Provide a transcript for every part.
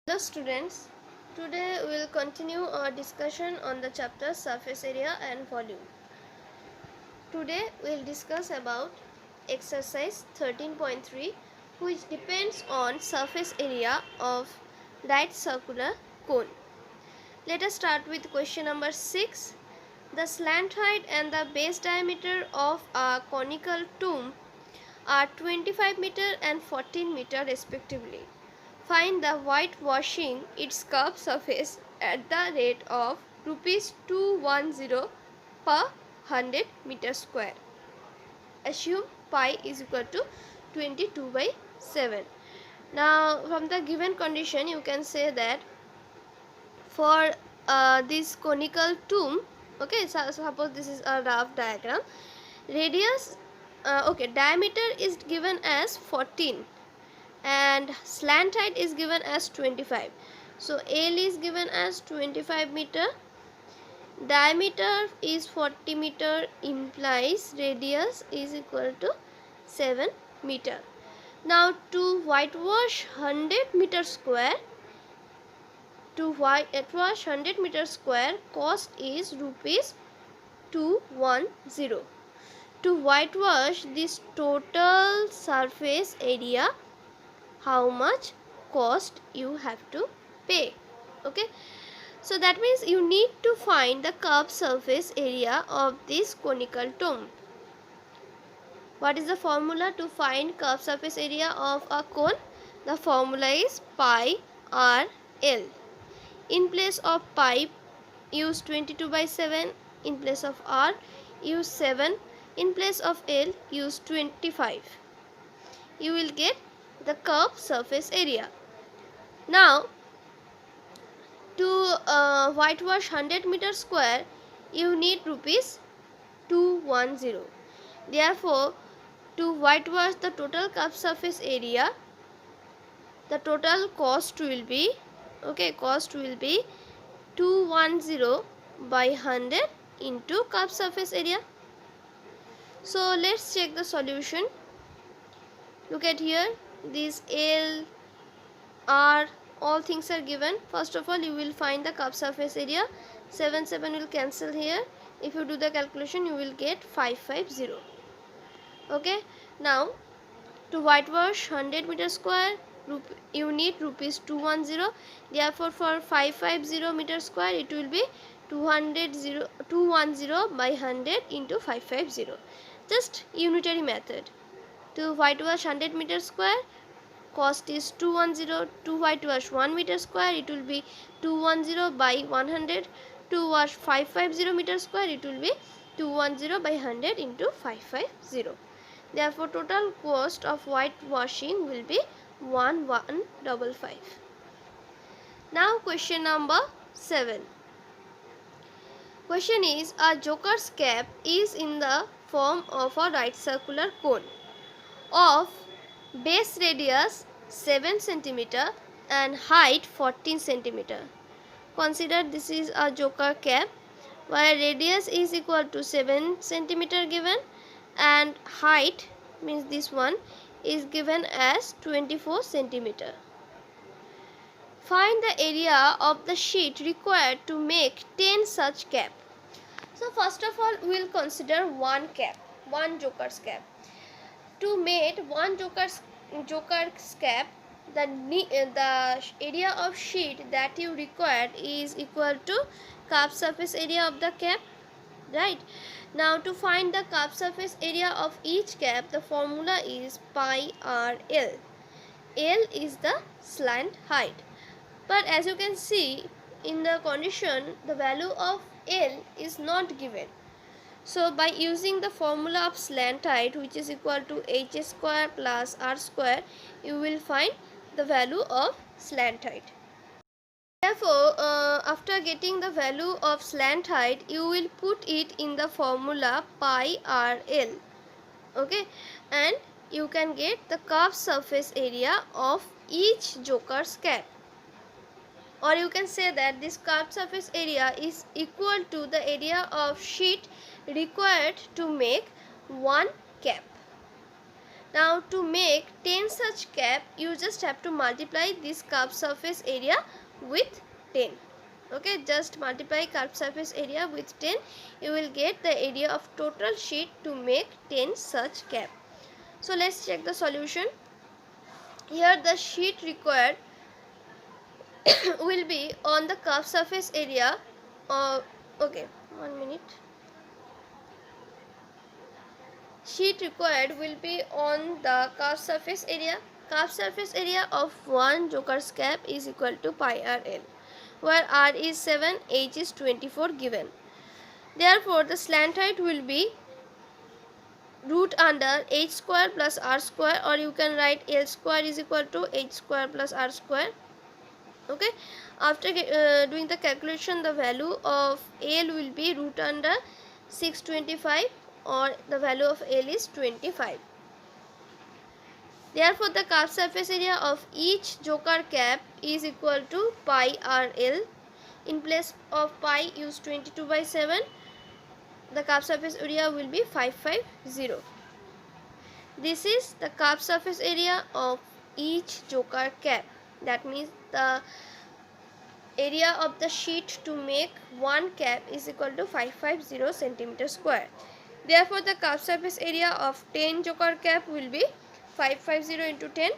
Hello students, today we will continue our discussion on the chapter surface area and volume. Today we will discuss about exercise 13.3 which depends on surface area of right circular cone. Let us start with question number 6. The slant height and the base diameter of a conical tomb are 25 meter and 14 meter respectively. Find the whitewashing its curved surface at the rate of rupees 210 per 100 meter square. Assume pi is equal to 22 by 7. Now from the given condition you can say that for this conical tomb, okay, so suppose this is a rough diagram, radius diameter is given as 14 and slant height is given as 25. So L is given as 25 meter, diameter is 40 meter, implies radius is equal to 7 meter. Now to whitewash 100 meter square, cost is rupees 210. To whitewash this total surface area, how much cost you have to pay? Okay, so that means you need to find the curved surface area of this conical tomb. What is the formula to find curved surface area of a cone? The formula is pi r L. In place of pi, use 22 by 7. In place of r, use 7. In place of L, use 25. You will get the curved surface area. Now to whitewash 100 meter square, you need rupees 210. Therefore to whitewash the total curved surface area, the total cost will be 210 by 100 into curved surface area. So let's check the solution. Look at here, this L, R, all things are given. First of all you will find the curved surface area. 7 will cancel here. If you do the calculation you will get 550. Okay, now to whitewash 100 meter square, you need rupees 210. Therefore for 550 meter square it will be 210 by 100 into 550. Just unitary method. To whitewash 100 meter square, cost is 210. To whitewash 1 meter square, it will be 210 by 100. To wash 550 meter square, it will be 210 by 100 into 550. Therefore total cost of whitewashing will be 1155. Now question number 7. Question is, a joker's cap is in the form of a right circular cone of base radius 7 cm and height 14 cm. Consider this is a joker cap where radius is equal to 7 cm given and height means this one is given as 24 cm. Find the area of the sheet required to make 10 such cap. So first of all we will consider one joker's cap. To make one joker's cap, the area of sheet that you require is equal to curved surface area of the cap, right? Now to find the curved surface area of each cap, the formula is pi r L. L is the slant height, but as you can see in the condition the value of L is not given. So by using the formula of slant height, which is equal to h square plus r square, you will find the value of slant height. Therefore after getting the value of slant height, you will put it in the formula pi r L. Okay, and you can get the curved surface area of each joker's cap. Or you can say that this curved surface area is equal to the area of sheet required to make one cap. Now to make 10 such cap, you just have to multiply this curved surface area with 10. Okay, just multiply curved surface area with 10. You will get the area of total sheet to make 10 such cap. So let's check the solution. Here the sheet required will be on the curved surface area. Okay, 1 minute. Sheet required will be on the curved surface area. Curved surface area of one joker's cap is equal to pi RL, where R is 7, H is 24 given. Therefore, the slant height will be root under H square plus R square, or you can write L square is equal to H square plus R square. Okay, after doing the calculation, the value of L will be root under 625, or the value of L is 25. Therefore, the curved surface area of each joker cap is equal to pi RL. In place of pi, use 22/7. The curved surface area will be 550. This is the curved surface area of each joker cap. That means the area of the sheet to make one cap is equal to 550 centimeter square. Therefore, the curved surface area of 10 joker cap will be 550 into 10,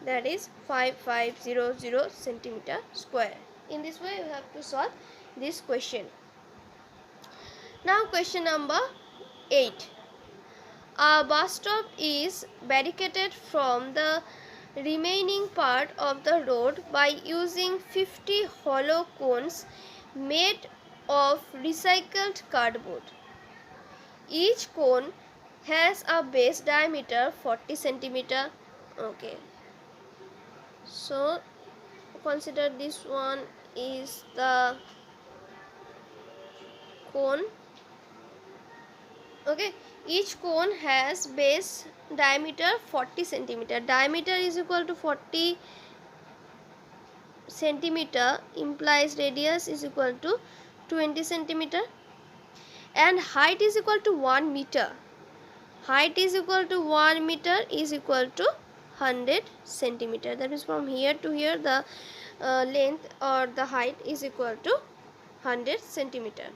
that is 5500 centimeter square. In this way, you have to solve this question. Now, question number 8. A bus stop is barricaded from the remaining part of the road by using 50 hollow cones made of recycled cardboard. Each cone has a base diameter 40 centimeter. Okay, so consider this one is the cone. Okay, each cone has base diameter 40 centimeter. Diameter is equal to 40 centimeter, implies radius is equal to 20 centimeter, and height is equal to 1 meter. Height is equal to 1 meter is equal to 100 centimeter. That is, from here to here the length or the height is equal to 100 centimeter.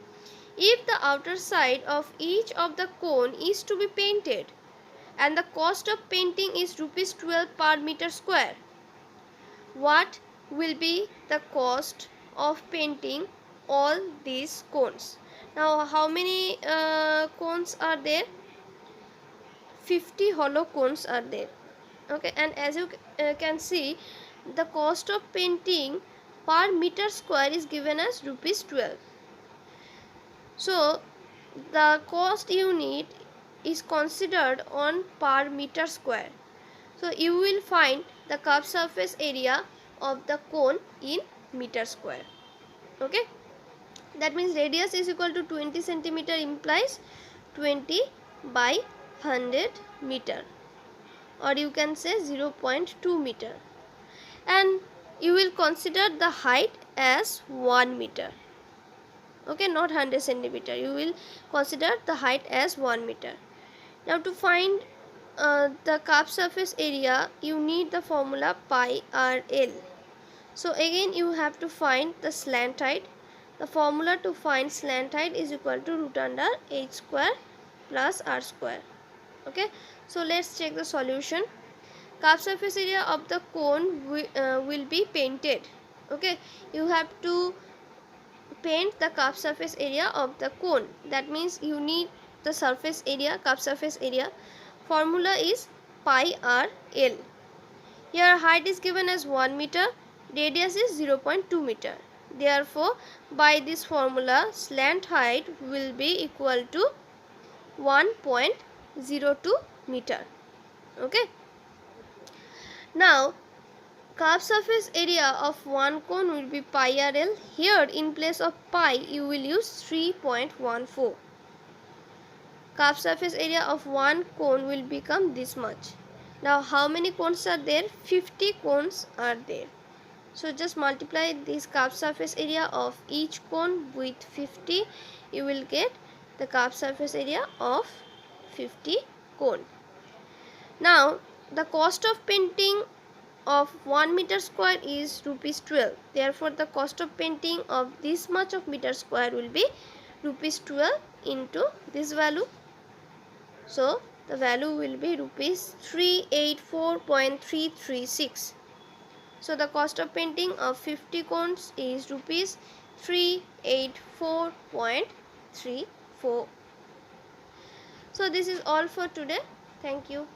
If the outer side of each of the cone is to be painted and the cost of painting is rupees 12 per meter square, what will be the cost of painting all these cones? Now, how many cones are there? 50 hollow cones are there. Okay, and as you can see, the cost of painting per meter square is given as rupees 12. So the cost unit is considered on per meter square. So you will find the curved surface area of the cone in meter square. Okay, that means radius is equal to 20 centimeter, implies 20 by 100 meter, or you can say 0.2 meter, and you will consider the height as 1 meter. Okay, not 100 centimeter, you will consider the height as 1 meter. Now, to find the curved surface area, you need the formula pi RL. So again, you have to find the slant height. The formula to find slant height is equal to root under H square plus R square. Okay, so let's check the solution. Curved surface area of the cone will be painted. Okay, you have to paint the curved surface area of the cone. That means you need the surface area, curved surface area. Formula is pi RL. Here height is given as 1 meter, radius is 0.2 meter. Therefore, by this formula, slant height will be equal to 1.02 meter. Okay. Now, curved surface area of one cone will be pi RL. Here, in place of pi, you will use 3.14. Curved surface area of one cone will become this much. Now, how many cones are there? 50 cones are there. So, just multiply this curved surface area of each cone with 50. You will get the curved surface area of 50 cone. Now the cost of painting of 1 meter square is rupees 12. Therefore the cost of painting of this much of meter square will be rupees 12 into this value. So the value will be rupees 384.336. So the cost of painting of 50 cones is rupees 384.34. So this is all for today. Thank you.